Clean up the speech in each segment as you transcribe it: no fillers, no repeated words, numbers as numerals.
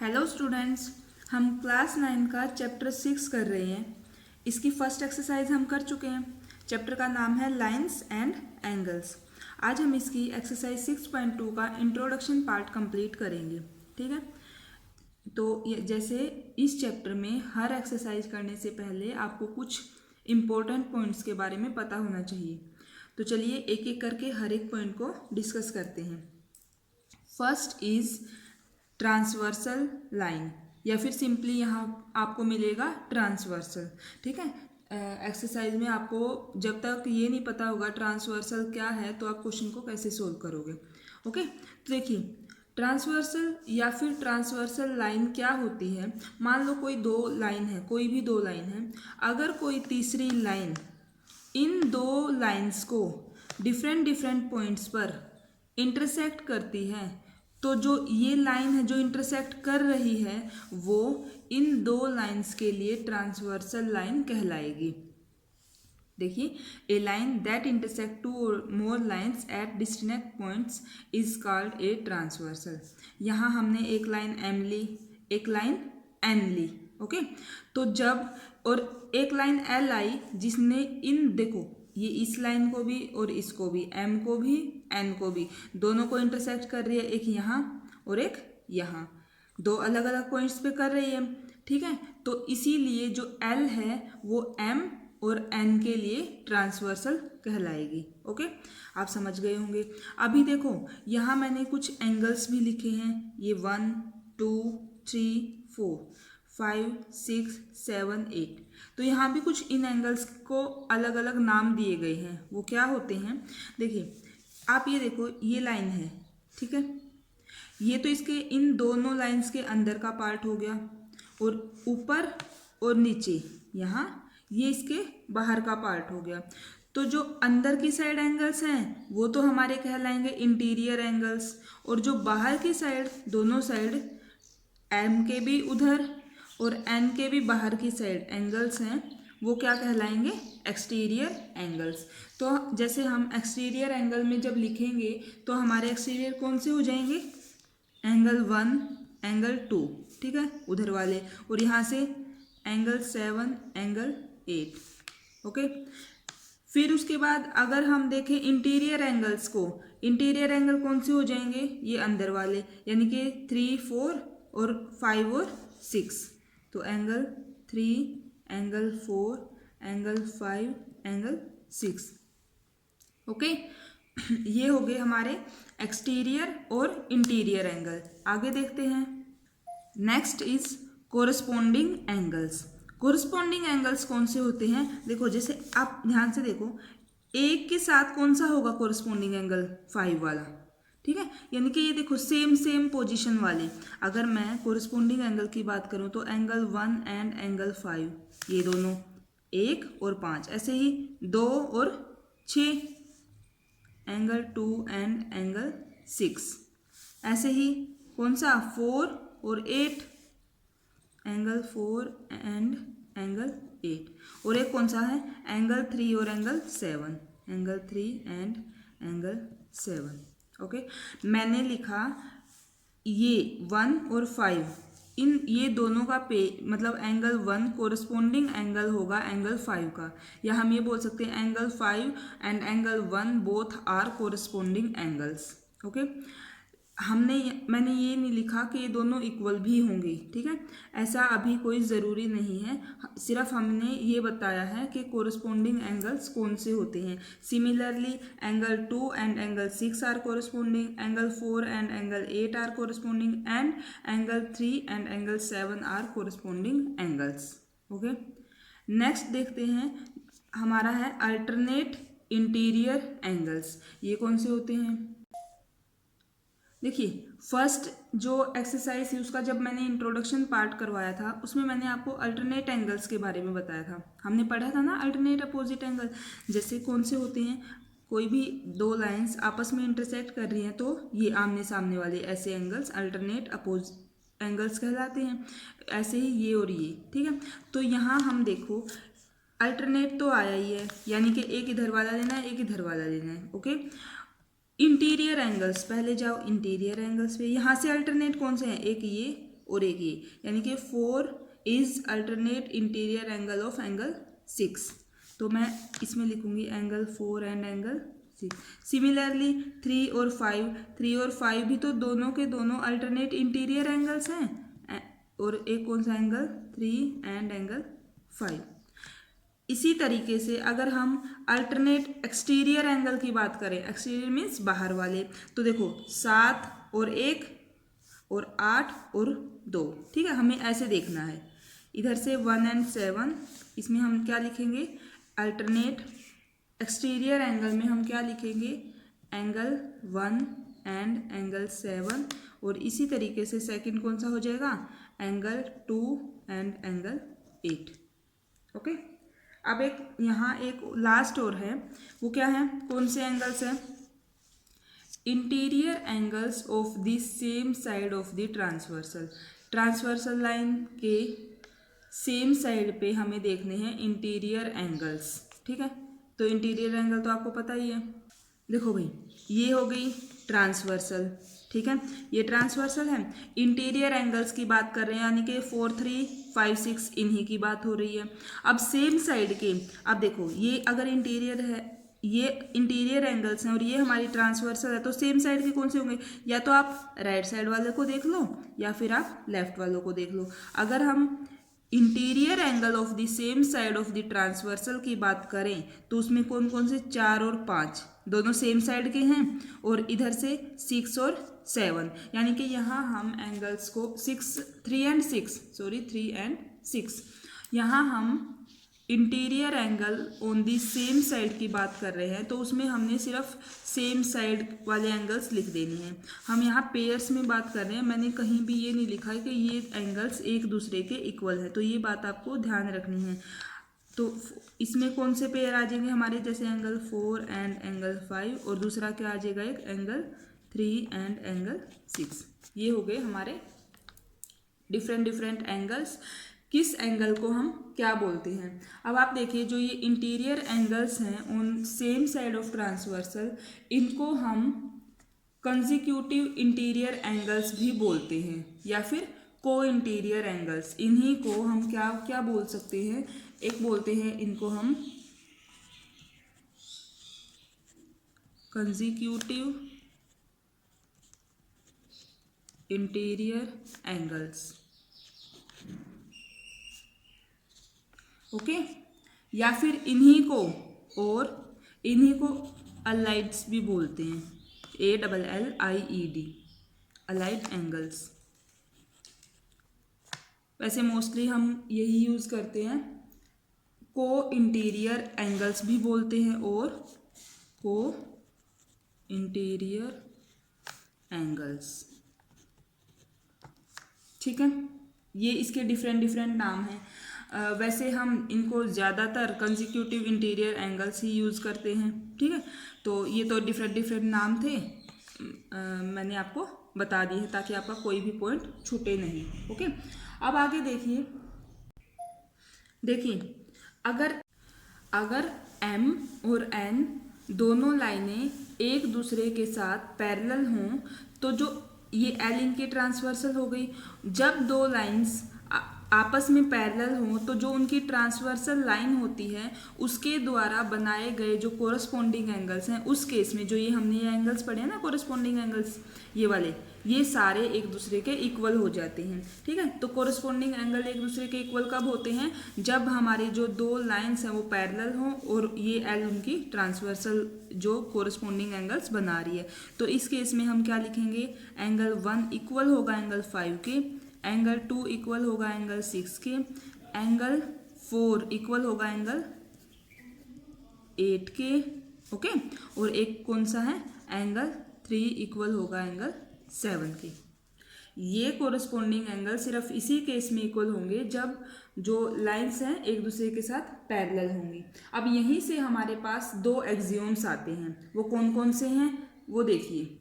Hello students, हम class 9 का chapter 6 कर रहे हैं। इसकी फर्स्ट एक्सरसाइज हम कर चुके हैं। चैप्टर का नाम है लाइंस एंड एंगल्स। आज हम इसकी एक्सरसाइज 6.2 का इंट्रोडक्शन पार्ट कंप्लीट करेंगे। ठीक है, तो जैसे इस चैप्टर में हर एक्सरसाइज करने से पहले आपको कुछ इम्पोर्टेंट पॉइंट्स के बारे में पता होना चाहिए। तो चलिए एक एक करके हर एक पॉइंट को डिस्कस करते हैं। फर्स्ट इज ट्रांसवर्सल लाइन, या फिर सिंपली यहाँ आपको मिलेगा ट्रांसवर्सल। ठीक है, एक्सरसाइज में आपको जब तक ये नहीं पता होगा ट्रांसवर्सल क्या है तो आप क्वेश्चन को कैसे सोल्व करोगे। ओके, तो देखिए ट्रांसवर्सल या फिर ट्रांसवर्सल लाइन क्या होती है। मान लो कोई दो लाइन है, कोई भी दो लाइन है, अगर कोई तीसरी लाइन इन दो लाइंस को डिफरेंट डिफरेंट पॉइंट्स पर इंटरसेक्ट करती है, तो जो ये लाइन है जो इंटरसेक्ट कर रही है वो इन दो लाइंस के लिए ट्रांसवर्सल लाइन कहलाएगी। देखिए, a line that intersect two और more lines at distinct points is called a transversal. यहाँ हमने एक लाइन एम ली, एक लाइन एन ली। ओके, तो जब और एक लाइन एल आई जिसने इन, देखो ये इस लाइन को भी और इसको भी, एम को भी एन को भी, दोनों को इंटरसेक्ट कर रही है, एक यहाँ और एक यहाँ, दो अलग अलग पॉइंट्स पे कर रही है। ठीक है, तो इसीलिए जो एल है वो एम और एन के लिए ट्रांसवर्सल कहलाएगी। ओके, आप समझ गए होंगे। अभी देखो यहाँ मैंने कुछ एंगल्स भी लिखे हैं, ये 1 2 3 4 5 6 7 8। तो यहाँ भी कुछ इन एंगल्स को अलग अलग नाम दिए गए हैं। वो क्या होते हैं, देखिए आप ये देखो, ये लाइन है। ठीक है, ये तो इसके इन दोनों लाइंस के अंदर का पार्ट हो गया, और ऊपर और नीचे यहाँ ये इसके बाहर का पार्ट हो गया। तो जो अंदर की साइड एंगल्स हैं वो तो हमारे कहलाएंगे इंटीरियर एंगल्स, और जो बाहर की साइड, दोनों साइड एम के भी उधर और एन के भी बाहर की साइड एंगल्स हैं, वो क्या कहलाएंगे, एक्सटीरियर एंगल्स। तो जैसे हम एक्सटीरियर एंगल में जब लिखेंगे तो हमारे एक्सटीरियर कौन से हो जाएंगे, एंगल 1 एंगल 2, ठीक है, उधर वाले, और यहाँ से एंगल 7 एंगल 8। ओके, फिर उसके बाद अगर हम देखें इंटीरियर एंगल्स को, इंटीरियर एंगल कौन से हो जाएंगे, ये अंदर वाले, यानी कि 3 4 और 5 और 6। तो angle 3 angle 4 angle 5 angle 6। Okay, ये हो गए हमारे एक्सटीरियर और इंटीरियर एंगल। आगे देखते हैं, next is corresponding angles. Corresponding angles कौन से होते हैं, देखो जैसे आप ध्यान से देखो, एक के साथ कौन सा होगा कोरस्पोंडिंग एंगल, 5 वाला। ठीक है, यानी कि ये देखो सेम सेम पोजीशन वाले। अगर मैं कोरस्पोंडिंग एंगल की बात करूं तो एंगल 1 एंड एंगल 5, ये दोनों 1 और 5, ऐसे ही 2 और 6, एंगल 2 एंड एंगल 6, ऐसे ही कौन सा 4 और 8, एंगल 4 एंड एंगल 8, और एक कौन सा है एंगल 3 और angle 7, angle 3 and angle 7। Okay, मैंने लिखा ये 1 और 5, इन ये दोनों का मतलब एंगल 1 कोरस्पोंडिंग एंगल होगा एंगल 5 का, या हम ये बोल सकते हैं angle 5 and angle 1 both are corresponding angles. Okay, मैंने ये नहीं लिखा कि ये दोनों इक्वल भी होंगे। ठीक है, ऐसा अभी कोई ज़रूरी नहीं है, सिर्फ हमने ये बताया है कि कोरस्पोंडिंग एंगल्स कौन से होते हैं। Similarly angle 2 and angle 6 are corresponding, angle 4 and angle 8 are corresponding, and angle 3 and angle 7 are corresponding angles. Okay, next देखते हैं, हमारा है अल्टरनेट इंटीरियर एंगल्स। ये कौन से होते हैं, देखिए फर्स्ट जो एक्सरसाइज थी उसका जब मैंने इंट्रोडक्शन पार्ट करवाया था उसमें मैंने आपको अल्टरनेट एंगल्स के बारे में बताया था। हमने पढ़ा था ना अल्टरनेट अपोजिट एंगल, जैसे कौन से होते हैं, कोई भी दो लाइंस आपस में इंटरसेक्ट कर रही हैं तो ये आमने सामने वाले ऐसे एंगल्स अल्टरनेट अपोज एंगल्स कहलाते हैं। ऐसे ही ये और ये। ठीक है, तो यहाँ हम देखो अल्टरनेट तो आया ही है, यानी कि एक इधर वाला लेना है एक इधर वाला लेना है। ओके, इंटीरियर एंगल्स, पहले जाओ इंटीरियर एंगल्स पे, यहाँ से अल्टरनेट कौन से हैं, एक ये और एक ये, यानी कि 4 is alternate interior angle of angle 6। तो मैं इसमें लिखूंगी एंगल 4 एंड एंगल 6। सिमिलरली 3 और 5 भी तो दोनों के दोनों अल्टरनेट इंटीरियर एंगल्स हैं, और एक कौन सा एंगल 3 एंड एंगल 5। इसी तरीके से अगर हम अल्टरनेट एक्सटीरियर एंगल की बात करें, एक्सटीरियर मीन्स बाहर वाले, तो देखो 7 और 1 और 8 और 2, ठीक है, हमें ऐसे देखना है। इधर से 1 एंड 7, इसमें हम क्या लिखेंगे, अल्टरनेट एक्सटीरियर एंगल में हम क्या लिखेंगे, एंगल 1 एंड एंगल 7, और इसी तरीके से सेकंड कौन सा हो जाएगा, एंगल 2 एंड एंगल 8। ओके, अब एक यहाँ एक लास्ट और है, वो क्या है, कौन से एंगल्स हैं, interior angles of the same side of the transversal line के सेम साइड पे हमें देखने हैं इंटीरियर एंगल्स, ठीक है। तो इंटीरियर एंगल तो आपको पता ही है, देखो भाई ये हो गई ट्रांसवर्सल, ठीक है, ये ट्रांसवर्सल है। इंटीरियर एंगल्स की बात कर रहे हैं, यानी कि 4, 3, 5, 6 इन्हीं की बात हो रही है। अब सेम साइड के, अब देखो ये अगर इंटीरियर है, ये इंटीरियर एंगल्स हैं और ये हमारी ट्रांसवर्सल है, तो सेम साइड के कौन से होंगे, या तो आप राइट साइड वाले को देख लो या फिर आप लेफ्ट वालों को देख लो। अगर हम interior angle of the same side of the transversal की बात करें तो उसमें कौन कौन से, 4 और 5 दोनों सेम साइड के हैं, और इधर से 6 और 7, यानी कि यहाँ हम एंगल्स को 3 एंड 6 यहाँ हम interior angle on the same side की बात कर रहे हैं, तो उसमें हमने सिर्फ सेम साइड वाले एंगल्स लिख देने हैं। हम यहाँ पेयर्स में बात कर रहे हैं, मैंने कहीं भी ये नहीं लिखा है कि ये एंगल्स एक दूसरे के इक्वल है, तो ये बात आपको ध्यान रखनी है। तो इसमें कौन से पेयर आ जाएंगे हमारे, जैसे एंगल 4 एंड एंगल 5, और दूसरा क्या आ जाएगा, एक एंगल 3 एंड एंगल 6। ये हो गए हमारे डिफरेंट एंगल्स। किस एंगल को हम क्या बोलते हैं। अब आप देखिए, जो ये इंटीरियर एंगल्स हैं on same side of transversal, इनको हम कंसेक्यूटिव इंटीरियर एंगल्स भी बोलते हैं, या फिर को इंटीरियर एंगल्स। इन्हीं को हम क्या क्या बोल सकते हैं, एक बोलते हैं इनको हम कंसेक्यूटिव इंटीरियर एंगल्स, ओके, या फिर इन्हीं को अलाइड्स भी बोलते हैं, ALLIED, अलाइड एंगल्स। वैसे मोस्टली हम यही यूज़ करते हैं, को इंटीरियर एंगल्स भी बोलते हैं और को इंटीरियर एंगल्स, ठीक है। ये इसके डिफरेंट नाम हैं। वैसे हम इनको ज़्यादातर कंसेक्यूटिव इंटीरियर एंगल्स ही यूज़ करते हैं, ठीक है। तो ये तो डिफरेंट नाम थे, मैंने आपको बता दिए हैं ताकि आपका कोई भी पॉइंट छूटे नहीं, ओके। अब आगे देखिए अगर M और N दोनों लाइनें एक दूसरे के साथ पैरेलल हों, तो जो ये L इनकी ट्रांसवर्सल हो गई। जब दो लाइंस आपस में पैरेलल हों तो जो उनकी ट्रांसवर्सल लाइन होती है उसके द्वारा बनाए गए जो कोरस्पॉन्डिंग एंगल्स हैं, उस केस में जो ये हमने ये एंगल्स पढ़े हैं ना, कोरस्पॉन्डिंग एंगल्स, ये वाले, ये सारे एक दूसरे के इक्वल हो जाते हैं, ठीक है। तो कोरस्पॉन्डिंग एंगल एक दूसरे के इक्वल कब होते हैं, जब हमारी जो दो लाइंस हैं वो पैरेलल हों और ये एल उनकी ट्रांसवर्सल जो कोरस्पॉन्डिंग एंगल्स बना रही है। तो इस केस में हम क्या लिखेंगे, एंगल 1 इक्वल होगा एंगल 5 के, एंगल 2 इक्वल होगा एंगल 6 के, एंगल 4 इक्वल होगा एंगल 8 के, ओके, और एक कौन सा है, एंगल 3 इक्वल होगा एंगल 7 के। ये कोरस्पॉन्डिंग एंगल सिर्फ इसी केस में इक्वल होंगे जब जो लाइंस हैं एक दूसरे के साथ पैरेलल होंगी। अब यहीं से हमारे पास दो एक्सियोम्स आते हैं, वो कौन कौन से हैं वो देखिए।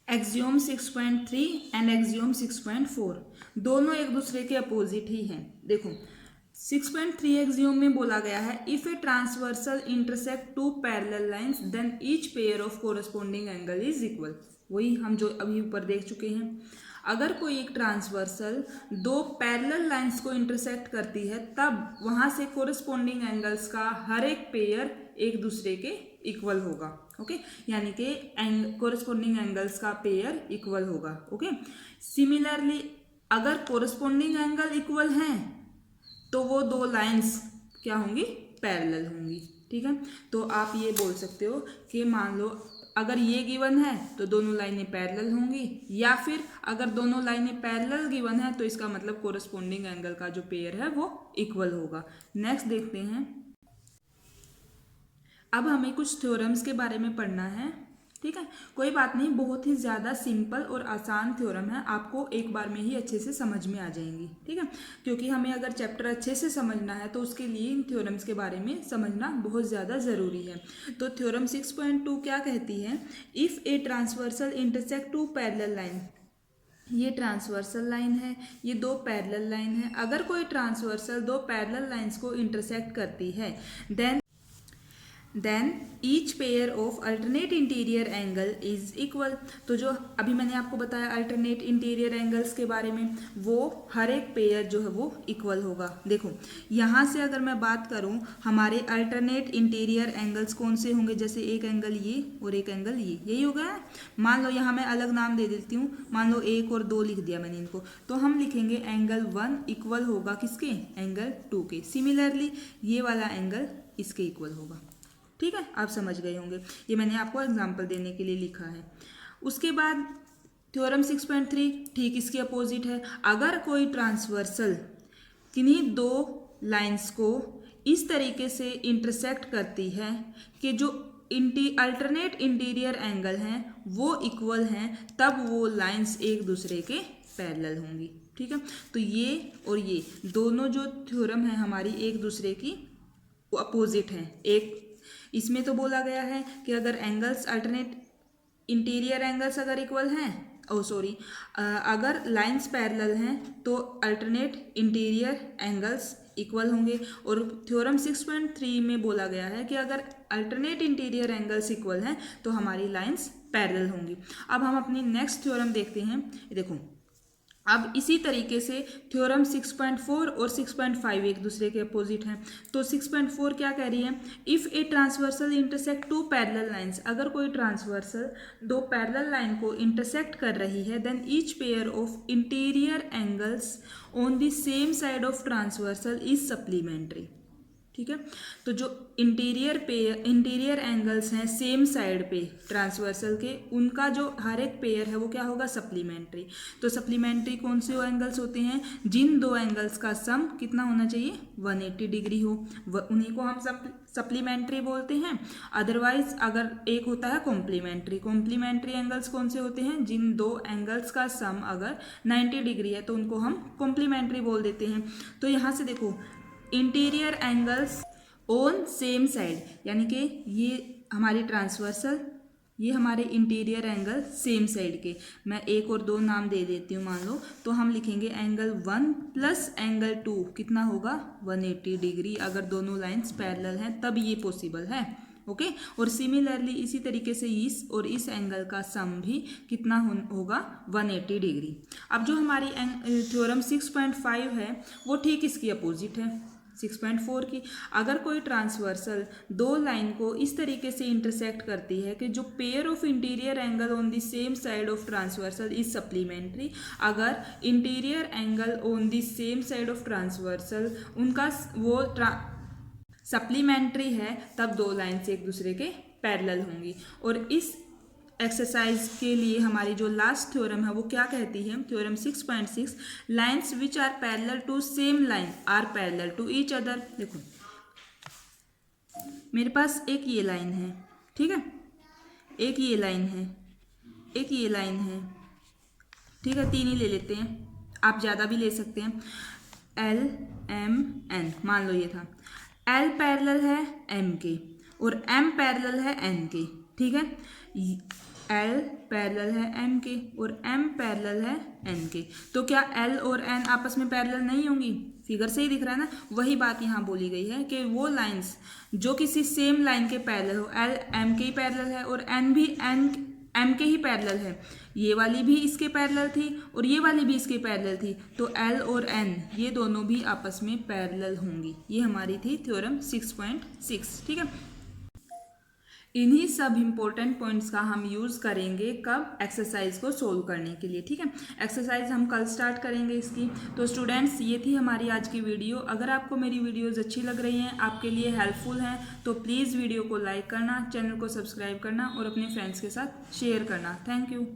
एक्सियोम 6.3 एंड एक्सियोम 6.4 दोनों एक दूसरे के अपोजिट ही हैं। देखो 6.3 एक्सियोम में बोला गया है, if a transversal intersect two parallel lines then each pair of corresponding angle is equal. वही हम जो अभी ऊपर देख चुके हैं। अगर कोई एक ट्रांसवर्सल दो पैरेलल लाइंस को इंटरसेक्ट करती है तब वहाँ से कोरिस्पोंडिंग एंगल्स का हर एक पेयर एक दूसरे के इक्वल होगा। ओके, यानी कि कोरिस्पोंडिंग एंगल्स का पेयर इक्वल होगा। ओके, सिमिलरली अगर कोरिस्पोंडिंग एंगल इक्वल हैं तो वो दो लाइंस क्या होंगी, पैरेलल होंगी। ठीक है, तो आप ये बोल सकते हो कि मान लो अगर ये गिवन है तो दोनों लाइनें पैरेलल होंगी, या फिर अगर दोनों लाइनें पैरेलल गिवन है तो इसका मतलब कोरिस्पोंडिंग एंगल का जो पेयर है वो इक्वल होगा। नेक्स्ट देखते हैं, अब हमें कुछ थ्योरम्स के बारे में पढ़ना है। ठीक है, कोई बात नहीं, बहुत ही ज़्यादा सिंपल और आसान थ्योरम है, आपको एक बार में ही अच्छे से समझ में आ जाएंगी। ठीक है, क्योंकि हमें अगर चैप्टर अच्छे से समझना है तो उसके लिए इन थ्योरम्स के बारे में समझना बहुत ज़्यादा ज़रूरी है। तो थ्योरम 6.2 क्या कहती है, if a transversal intersect two parallel line, ये ट्रांसवर्सल लाइन है, ये दो पैरेलल लाइन है, अगर कोई ट्रांसवर्सल दो पैरेलल लाइंस को इंटरसेक्ट करती है then each pair of alternate interior angle is equal. तो जो अभी मैंने आपको बताया अल्टरनेट इंटीरियर एंगल्स के बारे में, वो हर एक पेयर जो है वो इक्वल होगा। देखो यहाँ से अगर मैं बात करूँ, हमारे अल्टरनेट इंटीरियर एंगल्स कौन से होंगे, जैसे एक एंगल ये और एक एंगल ये, यही हो गया। मान लो यहाँ मैं अलग नाम दे देती हूँ, मान लो 1 और 2 लिख दिया मैंने इनको, तो हम लिखेंगे एंगल 1 इक्वल होगा किसके, एंगल 2 के। सिमिलरली ये वाला एंगल इसके इक्वल होगा। ठीक है, आप समझ गए होंगे, ये मैंने आपको एग्जांपल देने के लिए लिखा है। उसके बाद थ्योरम 6.3 ठीक इसके अपोजिट है। अगर कोई ट्रांसवर्सल किन्हीं दो लाइंस को इस तरीके से इंटरसेक्ट करती है कि जो अल्टरनेट इंटीरियर एंगल हैं वो इक्वल हैं, तब वो लाइंस एक दूसरे के पैरेलल होंगी। ठीक है, तो ये और ये दोनों जो थ्योरम है हमारी एक दूसरे की अपोजिट हैं। एक इसमें तो बोला गया है कि अगर एंगल्स अल्टरनेट इंटीरियर एंगल्स अगर इक्वल हैं, अगर लाइंस पैरेलल हैं तो अल्टरनेट इंटीरियर एंगल्स इक्वल होंगे। और थ्योरम 6.3 में बोला गया है कि अगर अल्टरनेट इंटीरियर एंगल्स इक्वल हैं तो हमारी लाइंस पैरेलल होंगी। अब हम अपनी नेक्स्ट थ्योरम देखते हैं। देखो अब इसी तरीके से थ्योरम 6.4 और 6.5 एक दूसरे के अपोजिट हैं। तो 6.4 क्या कह रही है, if a transversal intersect two parallel lines, अगर कोई ट्रांसवर्सल दो पैरेलल लाइन को इंटरसेक्ट कर रही है, then each pair of interior angles on the same side of transversal is supplementary. ठीक है, तो जो इंटीरियर एंगल्स हैं सेम साइड पे ट्रांसवर्सल के, उनका जो हर एक पेयर है वो क्या होगा, सप्लीमेंट्री। तो सप्लीमेंट्री कौन से एंगल्स होते हैं, जिन दो एंगल्स का सम कितना होना चाहिए, 180 डिग्री हो, उन्हीं को हम सप्लीमेंट्री बोलते हैं। अदरवाइज अगर एक होता है कॉम्प्लीमेंट्री एंगल्स कौन से होते हैं, जिन दो एंगल्स का सम अगर 90 डिग्री है तो उनको हम कॉम्प्लीमेंट्री बोल देते हैं। तो यहाँ से देखो interior angles on same side, यानी कि ये हमारी ट्रांसवर्सल, ये हमारे इंटीरियर एंगल सेम साइड के, मैं 1 और 2 नाम दे देती हूँ मान लो, तो हम लिखेंगे एंगल 1 प्लस एंगल 2 कितना होगा, 180 डिग्री। अगर दोनों लाइंस पैरेलल हैं तब ये पॉसिबल है। ओके, और सिमिलरली इसी तरीके से इस और इस एंगल का सम भी कितना होगा, 180 डिग्री। अब जो हमारी थ्योरम 6.5 है वो ठीक इसकी अपोजिट है 6.4 की। अगर कोई ट्रांसवर्सल दो लाइन को इस तरीके से इंटरसेक्ट करती है कि जो pair of interior angle on the same side of transversal is supplementary, अगर interior angle on the same side of transversal उनका वो सप्लीमेंट्री है, तब दो लाइन्स एक दूसरे के पैरेलल होंगी। और इस एक्सरसाइज के लिए हमारी जो लास्ट थ्योरम है वो क्या कहती है, theorem 6.6, lines which are parallel to same line are parallel to each other. देखो मेरे पास एक ये लाइन है, ठीक है, एक ये लाइन है, एक ये लाइन है, ठीक है, 3 ही ले लेते हैं, आप ज़्यादा भी ले सकते हैं। L M N मान लो ये था, L पैरेलल है M के और M पैरेलल है N के, ठीक है, L पैरेलल है M के और M पैरेलल है N के। तो क्या L और N आपस में पैरेलल नहीं होंगी, फिगर से ही दिख रहा है ना। वही बात यहाँ बोली गई है कि वो लाइंस जो किसी सेम लाइन के पैरेलल हो, L M के ही पैरेलल है और N भी N एम के ही पैरेलल है। ये वाली भी इसके पैरेलल थी और ये वाली भी इसके पैरेलल थी, तो एल और एन ये दोनों भी आपस में पैरेलल होंगी। ये हमारी थी थ्योरम 6.6। ठीक है, इन्हीं सब इम्पोर्टेंट पॉइंट्स का हम यूज़ करेंगे कब, एक्सरसाइज को सोल्व करने के लिए। ठीक है, एक्सरसाइज हम कल स्टार्ट करेंगे इसकी। तो स्टूडेंट्स, ये थी हमारी आज की वीडियो। अगर आपको मेरी वीडियोज़ अच्छी लग रही हैं, आपके लिए हेल्पफुल हैं, तो प्लीज़ वीडियो को लाइक करना, चैनल को सब्सक्राइब करना और अपने फ्रेंड्स के साथ शेयर करना। Thank you.